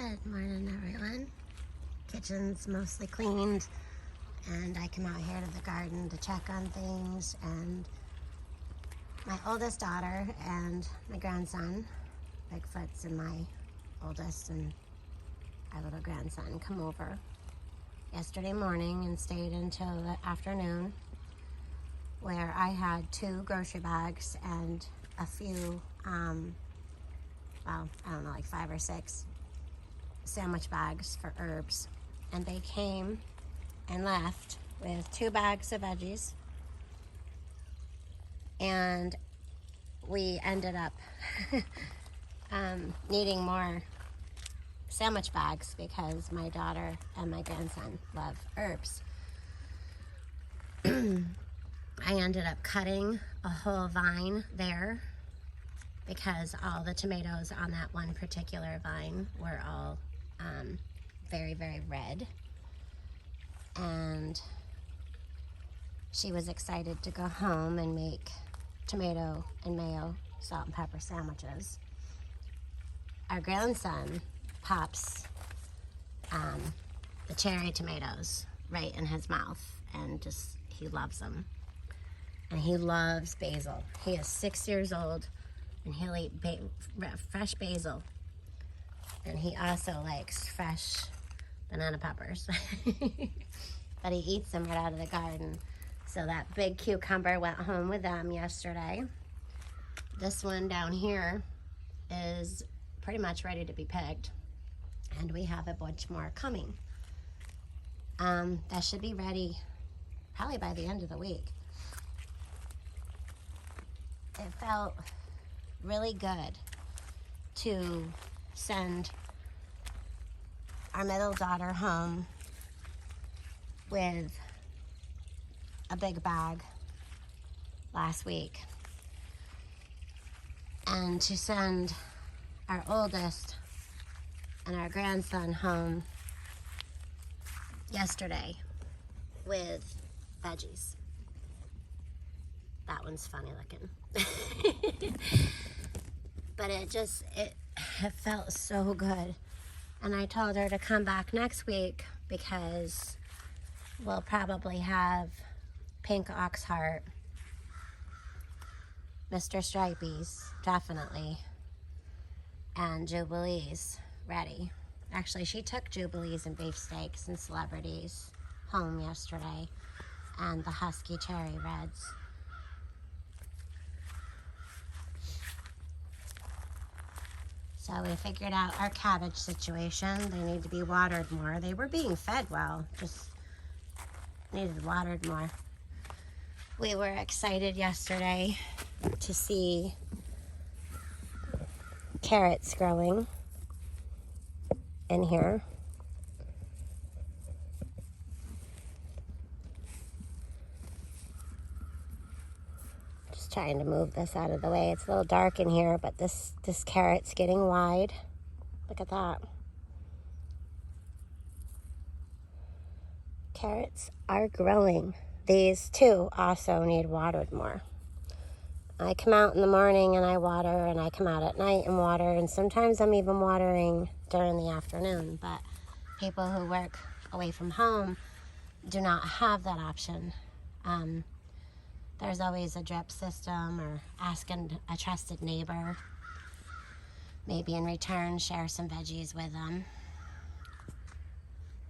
Good morning, everyone. Kitchen's mostly cleaned, and I come out here to the garden to check on things, and my oldest daughter and my grandson, Bigfoot's and my oldest and our little grandson, come over yesterday morning and stayed until the afternoon, where I had 2 grocery bags and a few, well, I don't know, like 5 or 6 sandwich bags for herbs. And they came and left with 2 bags of veggies, and we ended up needing more sandwich bags because my daughter and my grandson love herbs. I ended up cutting a whole vine there because all the tomatoes on that one particular vine were all very, very red. And she was excited to go home and make tomato and mayo, salt and pepper sandwiches. Our grandson pops the cherry tomatoes right in his mouth, and just, he loves them. And he loves basil. He is 6 years old, and he'll eat fresh basil. And he also likes fresh banana peppers. But he eats them right out of the garden. So that big cucumber went home with them yesterday. This one down here is pretty much ready to be picked, and we have a bunch more coming. That should be ready probably by the end of the week. It felt really good to send our middle daughter home with a big bag last week, and to send our oldest and our grandson home yesterday with veggies. That one's funny looking. But it felt so good. And I told her to come back next week because we'll probably have pink ox heart, Mr. Stripey's, definitely, and Jubilees ready. Actually, she took Jubilees and beefsteaks and celebrities home yesterday, and the Husky Cherry Reds. So we figured out our cabbage situation. They need to be watered more. They were being fed well, just needed watered more. We were excited yesterday to see carrots growing in here. Just trying to move this out of the way. It's a little dark in here, but this carrot's getting wide. Look at that. Carrots are growing. These too also need watered more. I come out in the morning and I water, and I come out at night and water, and sometimes I'm even watering during the afternoon, but people who work away from home do not have that option. There's always a drip system, or asking a trusted neighbor, maybe in return share some veggies with them.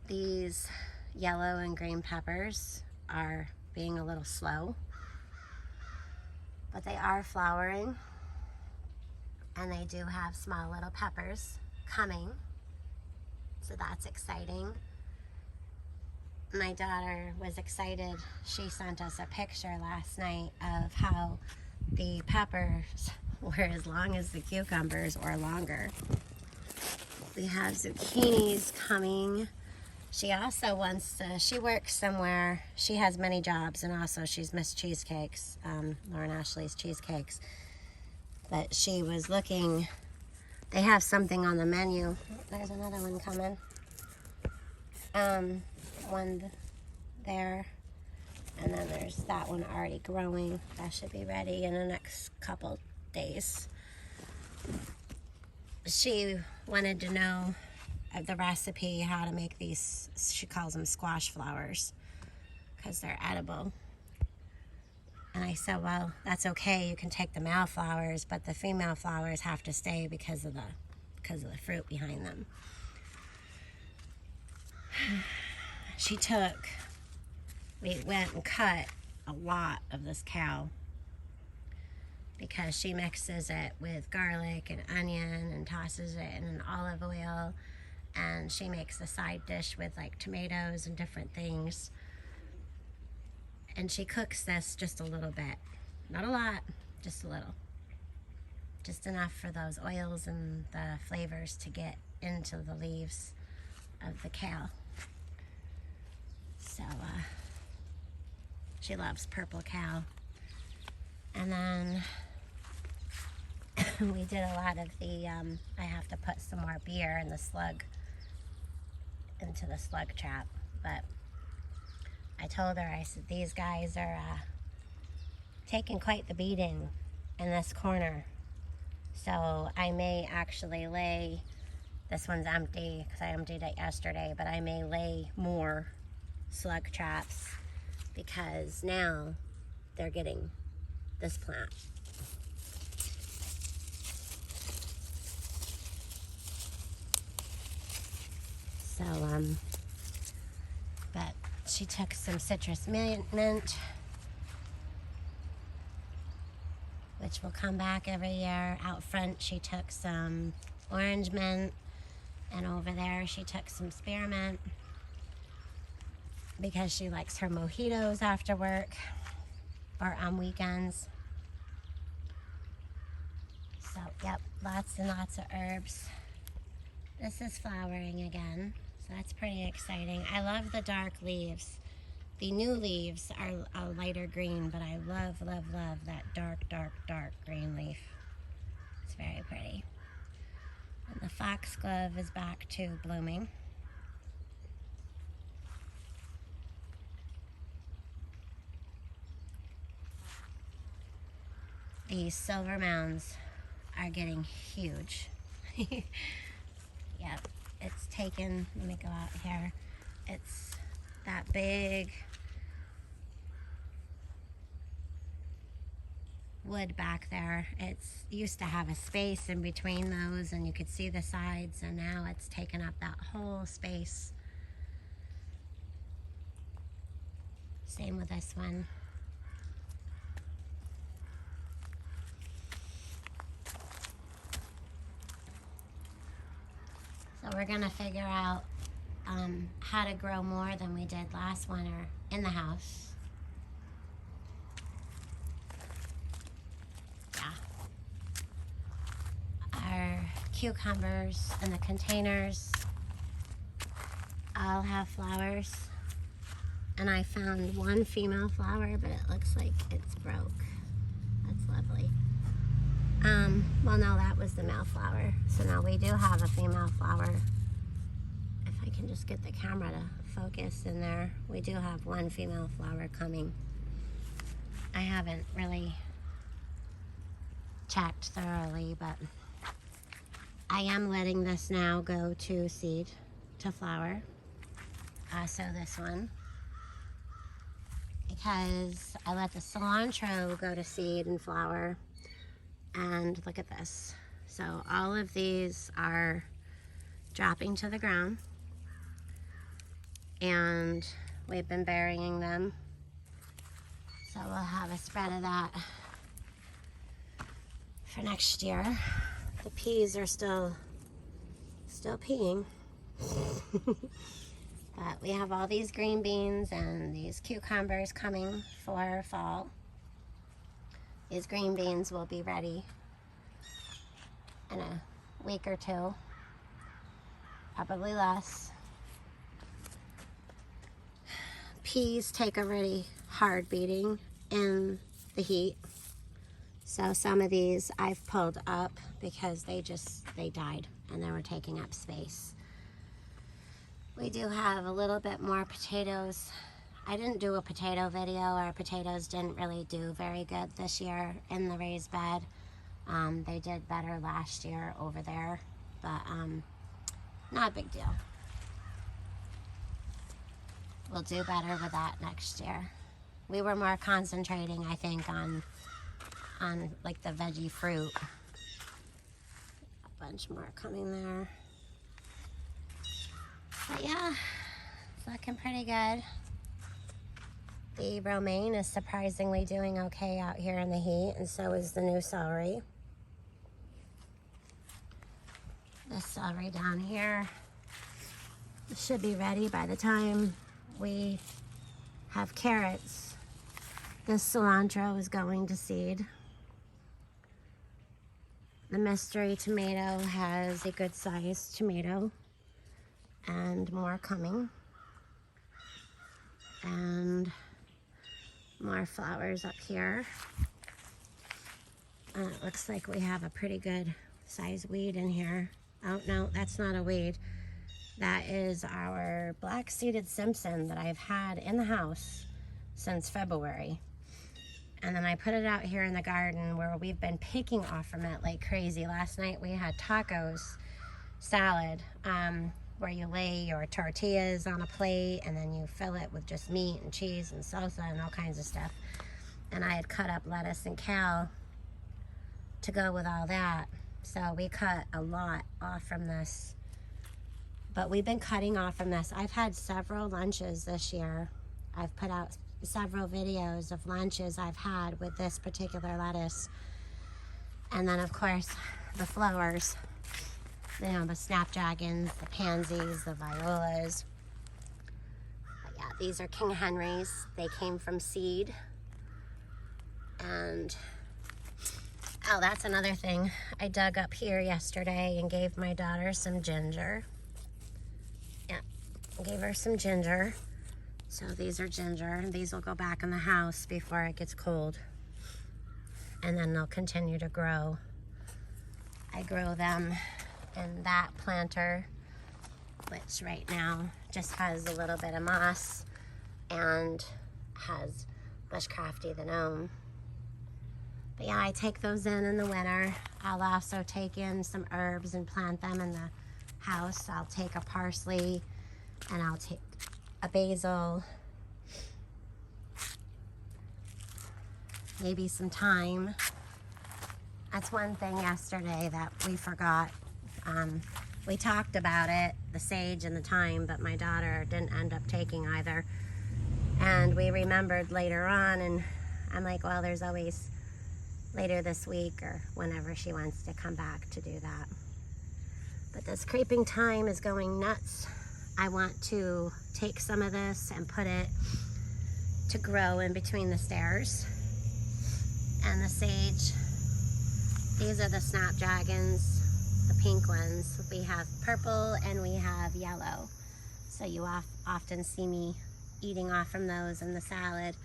These yellow and green peppers are being a little slow, but they are flowering, and they do have small little peppers coming, so that's exciting. My daughter was excited. She sent us a picture last night of how the peppers were as long as the cucumbers, or longer. We have zucchinis coming. She also wants to, she works somewhere, she has many jobs, and also she's Miss Cheesecakes, Lauren Ashley's Cheesecakes. But she was looking, they have something on the menu. There's another one coming. One there, and then there's that one already growing. That should be ready in the next couple days. She wanted to know the recipe how to make these, she calls them squash flowers because they're edible. And I said, well, that's okay, you can take the male flowers, but the female flowers have to stay because of the fruit behind them. We went and cut a lot of this cow because she mixes it with garlic and onion and tosses it in an olive oil, and she makes a side dish with like tomatoes and different things. And she cooks this just a little bit, not a lot, just a little, just enough for those oils and the flavors to get into the leaves of the kale. So she loves purple kale. And then we did a lot of the I have to put some more beer in the slug, into the slug trap, but I told her, I said, these guys are taking quite the beating in this corner. So I may actually lay, this one's empty because I emptied it yesterday, but I may lay more slug traps because now they're getting this plant. So, but she took some citrus mint, which will come back every year. Out front, she took some orange mint, and over there, she took some spearmint because she likes her mojitos after work or on weekends. So, yep, lots and lots of herbs. This is flowering again, so that's pretty exciting. I love the dark leaves. The new leaves are a lighter green, but I love, love, love that dark, dark, dark green leaf. It's very pretty. And the foxglove is back to blooming. These silver mounds are getting huge. Yep, it's taken, let me go out here. It's that big wood back there. It's used to have a space in between those and you could see the sides, and now it's taken up that whole space. Same with this one. So we're gonna figure out how to grow more than we did last winter in the house. Yeah. Our cucumbers in the containers all have flowers. And I found one female flower, but it looks like it's broke. That's lovely. Well, no, that was the male flower. So now we do have a female flower. If I can just get the camera to focus in there. We do have one female flower coming. I haven't really checked thoroughly, but I am letting this now go to seed, to flower. So this one. Because I let the cilantro go to seed and flower. And look at this. So all of these are dropping to the ground, and we've been burying them. So we'll have a spread of that for next year. The peas are still peeing. But we have all these green beans and these cucumbers coming for fall. These green beans will be ready in a week or two, probably less. Peas take a really hard beating in the heat. So some of these I've pulled up because they died and they were taking up space. We do have a little bit more potatoes. I didn't do a potato video. Our potatoes didn't really do very good this year in the raised bed. They did better last year over there, but Not a big deal. We'll do better with that next year. We were more concentrating, I think, on like the veggie fruit. A bunch more coming there. But yeah, it's looking pretty good. The romaine is surprisingly doing okay out here in the heat, and so is the new celery. This celery down here should be ready by the time we have carrots. This cilantro is going to seed. The mystery tomato has a good sized tomato and more coming. And more flowers up here. It looks like we have a pretty good size weed in here. Oh no, that's not a weed. That is our black-seeded Simpson that I've had in the house since February. And then I put it out here in the garden where we've been picking off from it like crazy. Last night we had tacos salad, where you lay your tortillas on a plate and then you fill it with just meat and cheese and salsa and all kinds of stuff. And I had cut up lettuce and kale to go with all that. So we cut a lot off from this. But we've been cutting off from this. I've had several lunches this year. I've put out several videos of lunches I've had with this particular lettuce. And then of course the flowers, you know, the snapdragons, the pansies, the violas. But yeah, these are King Henrys. They came from seed. And oh, that's another thing. I dug up here yesterday and gave my daughter some ginger. Yeah, gave her some ginger. So these are ginger. These will go back in the house before it gets cold. And then they'll continue to grow. I grow them in that planter, which right now just has a little bit of moss and has Bushcrafty the gnome. But yeah, I take those in the winter. I'll also take in some herbs and plant them in the house. I'll take a parsley and I'll take a basil, maybe some thyme. That's one thing yesterday that we forgot. We talked about it, the sage and the thyme, but my daughter didn't end up taking either. And we remembered later on, and I'm like, well, there's always later this week or whenever she wants to come back to do that. But this creeping thyme is going nuts. I want to take some of this and put it to grow in between the stairs. And the sage, these are the snapdragons, the pink ones. We have purple and we have yellow. So you often see me eating off from those in the salad.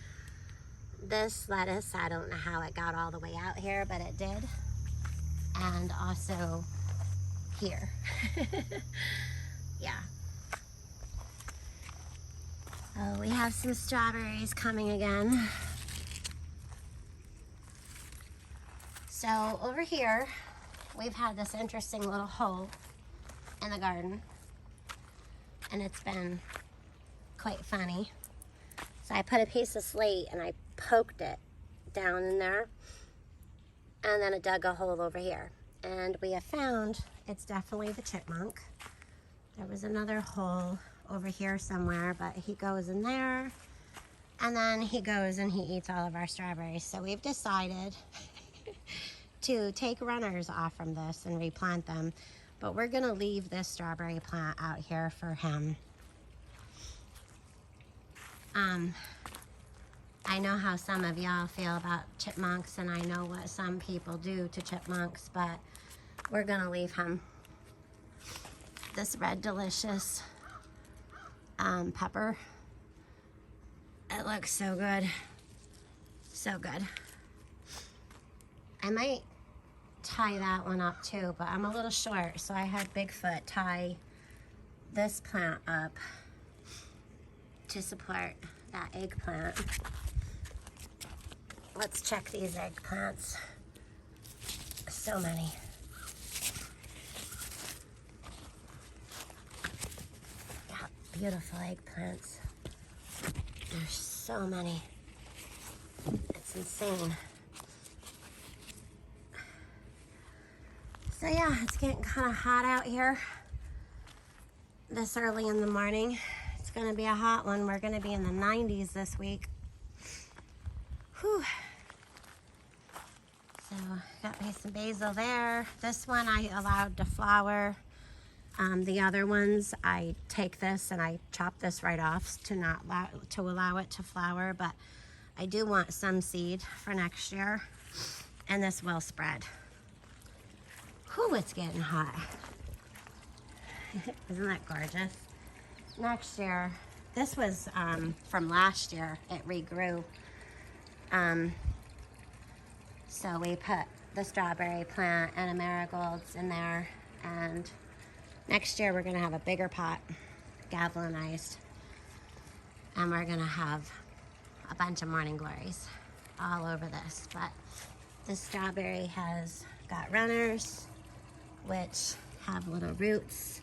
This lettuce, I don't know how it got all the way out here, but it did. And also here. Yeah. Oh, we have some strawberries coming again. So over here, we've had this interesting little hole in the garden. And it's been quite funny. So I put a piece of slate and I poked it down in there. And then it dug a hole over here. And we have found it's definitely the chipmunk. There was another hole over here somewhere, but he goes in there. And then he goes and he eats all of our strawberries. So we've decided to take runners off from this and replant them. But we're gonna leave this strawberry plant out here for him. I know how some of y'all feel about chipmunks, and I know what some people do to chipmunks, but we're gonna leave him. This red delicious pepper, it looks so good, so good. I might tie that one up too, but I'm a little short, so I had Bigfoot tie this plant up to support that eggplant. Let's check these eggplants. So many. beautiful eggplants. There's so many. It's insane. So yeah, it's getting kind of hot out here this early in the morning. It's gonna be a hot one. We're gonna be in the 90s this week. Whew. So got me some basil there. This one I allowed to flower. The other ones, I take this and I chop this right off to allow it to flower, but I do want some seed for next year, and this will spread. Whew, it's getting hot. Isn't that gorgeous? Next year, this was from last year, it regrew. So we put the strawberry plant and a marigolds in there, and next year we're gonna have a bigger pot, galvanized, and we're gonna have a bunch of morning glories all over this. But this strawberry has got runners, which have little roots.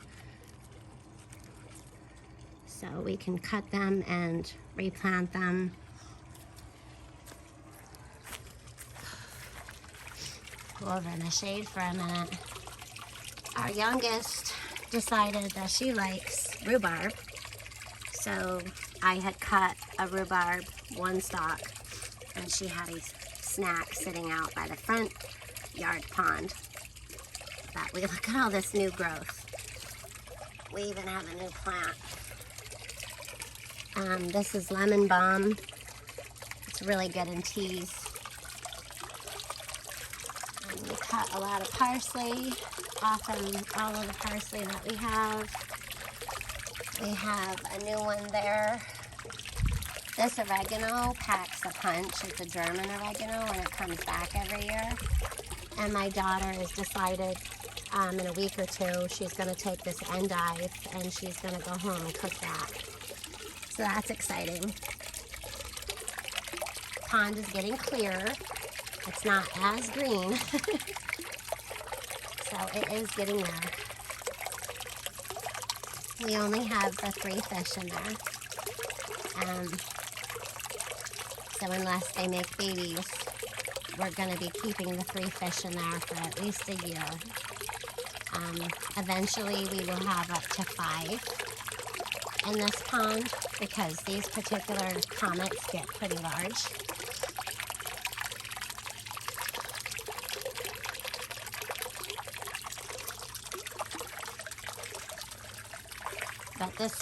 So we can cut them and replant them. Go over in the shade for a minute. Our youngest decided that she likes rhubarb. So I had cut a rhubarb one stalk, and she had a snack sitting out by the front yard pond. But we look at all this new growth. We even have a new plant. This is lemon balm. It's really good in teas. And we cut a lot of parsley off of all of the parsley that we have. We have a new one there. This oregano packs a punch. It's a German oregano, and it comes back every year. And my daughter has decided in a week or two she's going to take this endive and she's going to go home and cook that. So that's exciting. Pond is getting clearer. It's not as green. So it is getting there. We only have the 3 fish in there. So unless they make babies, we're going to be keeping the 3 fish in there for at least a year. Eventually we will have up to 5 in this pond because these particular comets get pretty large. But this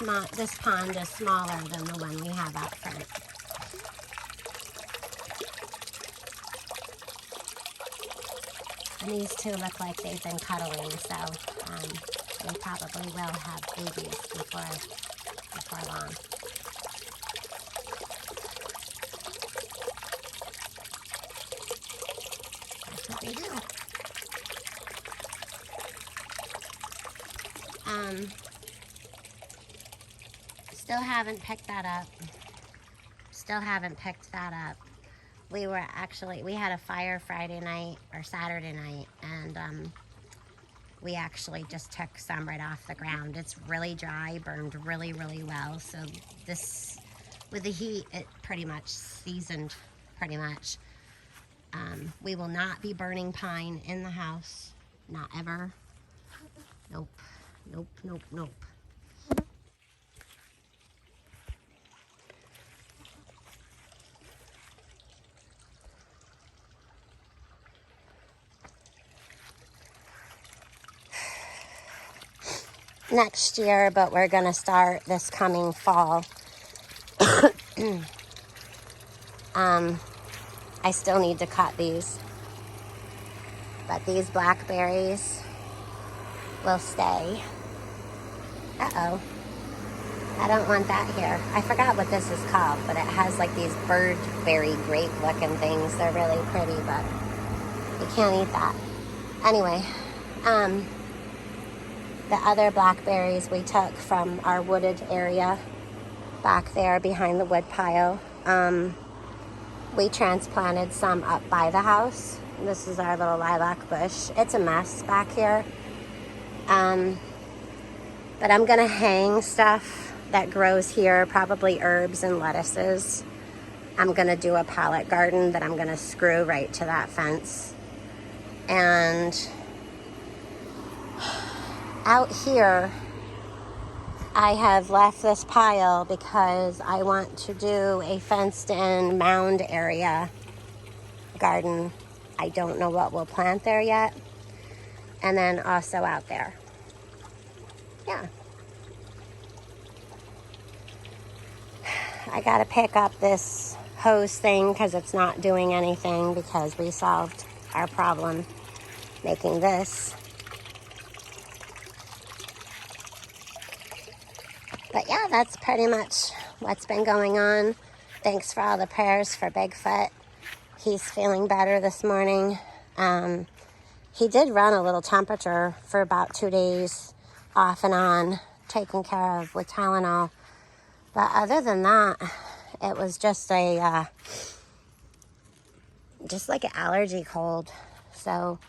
pond is smaller than the one we have out front. And these two look like they've been cuddling, so they probably will have babies before long. That's what they do. Still haven't picked that up. We had a fire Friday night or Saturday night, and we actually just took some right off the ground. It's really dry, burned really, really well. So this, with the heat, it pretty much seasoned, pretty much. We will not be burning pine in the house, not ever. Nope, nope, nope, nope. Next year, but we're gonna start this coming fall. I still need to cut these, but these blackberries will stay. Uh-oh, I don't want that here. I forgot what this is called, but it has like these birdberry grape looking things. They're really pretty, but you can't eat that. Anyway, the other blackberries we took from our wooded area back there behind the wood pile. We transplanted some up by the house. This is our little lilac bush. It's a mess back here. But I'm gonna hang stuff that grows here, probably herbs and lettuces. I'm gonna do a pallet garden that I'm gonna screw right to that fence. And out here, I have left this pile because I want to do a fenced-in mound area garden. I don't know what we'll plant there yet. And then also out there. Yeah. I gotta pick up this hose thing because it's not doing anything because we solved our problem making this. But yeah, that's pretty much what's been going on. Thanks for all the prayers for Bigfoot. He's feeling better this morning. He did run a little temperature for about 2 days off and on, taken care of with Tylenol. But other than that, it was just like an allergy cold. So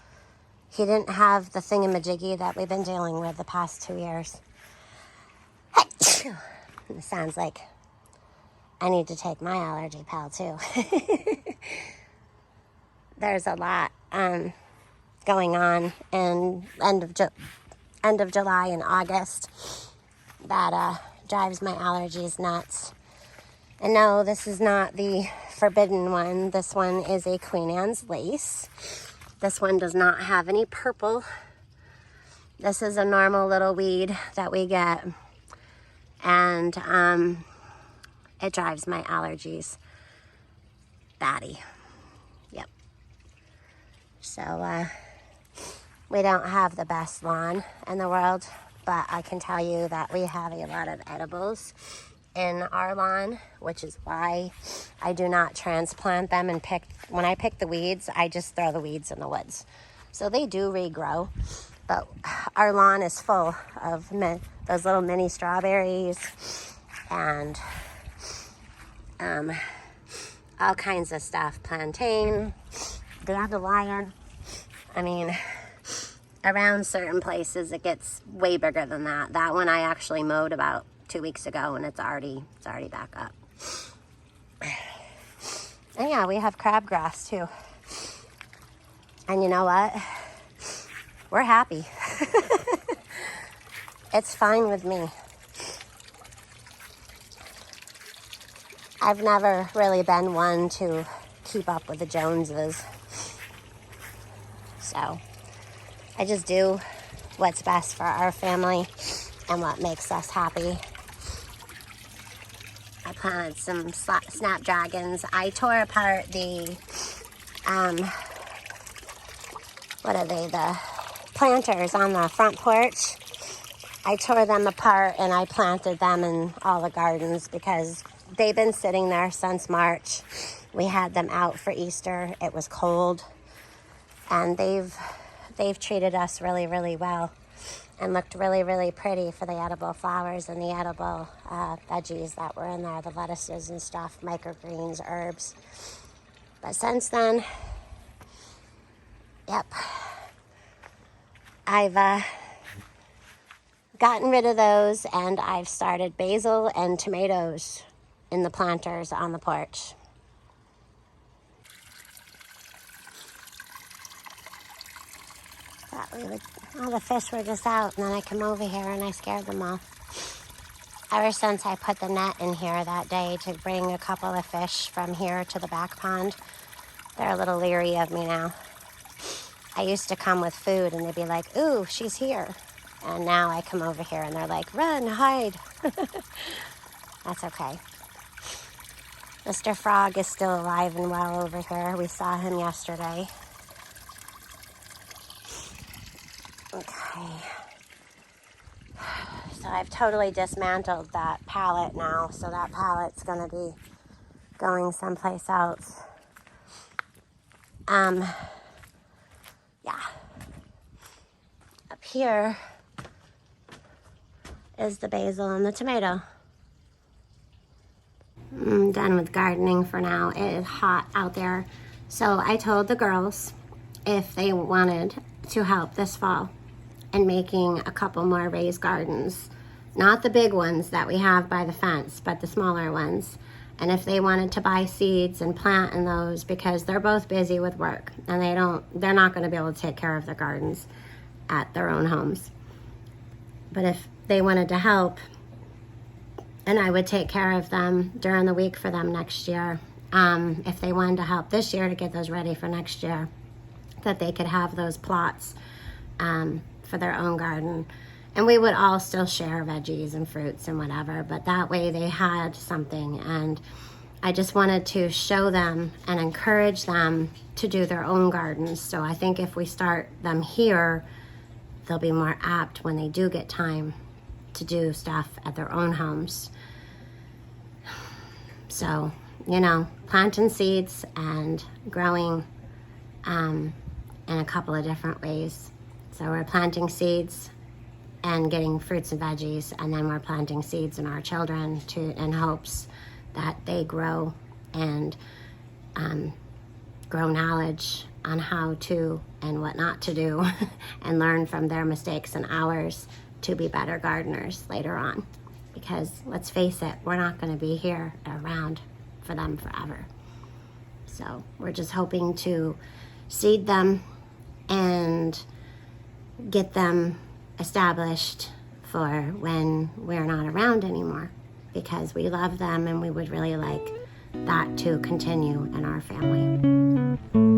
he didn't have the thingamajiggy that we've been dealing with the past 2 years. It sounds like I need to take my allergy pill too. There's a lot going on in end of July and August that drives my allergies nuts. And no, this is not the forbidden one. This one is a Queen Anne's lace. This one does not have any purple. This is a normal little weed that we get. And it drives my allergies batty. Yep. So we don't have the best lawn in the world, but I can tell you that we have a lot of edibles in our lawn, which is why I do not transplant them and when I pick the weeds, I just throw the weeds in the woods. So they do regrow, but our lawn is full of those little mini strawberries and all kinds of stuff. Plantain, dandelion. I mean, around certain places it gets way bigger than that. That one I actually mowed about 2 weeks ago and it's already back up. And yeah, we have crabgrass too. And you know what? We're happy. It's fine with me. I've never really been one to keep up with the Joneses. So I just do what's best for our family and what makes us happy. I planted some snapdragons. I tore apart the, the planters on the front porch. I tore them apart and I planted them in all the gardens because they've been sitting there since March. We had them out for Easter. It was cold. And they've treated us really, really well and looked really, really pretty for the edible flowers and the edible veggies that were in there, the lettuces and stuff, microgreens, herbs. But since then, yep, I've gotten rid of those and I've started basil and tomatoes in the planters on the porch. All the fish were just out, and then I come over here and I scared them all. Ever since I put the net in here that day to bring a couple of fish from here to the back pond, they're a little leery of me now. I used to come with food and they'd be like, ooh, she's here. And now I come over here and they're like, run, hide. That's okay. Mr. Frog is still alive and well over here. We saw him yesterday. Okay. So I've totally dismantled that pallet now. So that pallet's going to be going someplace else. Yeah. Up here is the basil and the tomato. I'm done with gardening for now. It is hot out there. So I told the girls if they wanted to help this fall in making a couple more raised gardens Not the big ones that we have by the fence, but the smaller ones. And if they wanted to buy seeds and plant in those, because they're both busy with work and they're not going to be able to take care of the gardens at their own homes. But if they wanted to help, and I would take care of them during the week for them next year, if they wanted to help this year to get those ready for next year, that they could have those plots for their own garden. And we would all still share veggies and fruits and whatever, but that way they had something. And I just wanted to show them and encourage them to do their own gardens. So I think if we start them here, they'll be more apt when they do get time to do stuff at their own homes. So, you know, planting seeds and growing in a couple of different ways. So we're planting seeds and getting fruits and veggies, and then we're planting seeds in our children in hopes that they grow and grow knowledge on how to and what not to do and learn from their mistakes and ours to be better gardeners later on. Because let's face it, we're not going to be here around for them forever. So we're just hoping to seed them and get them established for when we're not around anymore, because we love them and we would really like that to continue in our family.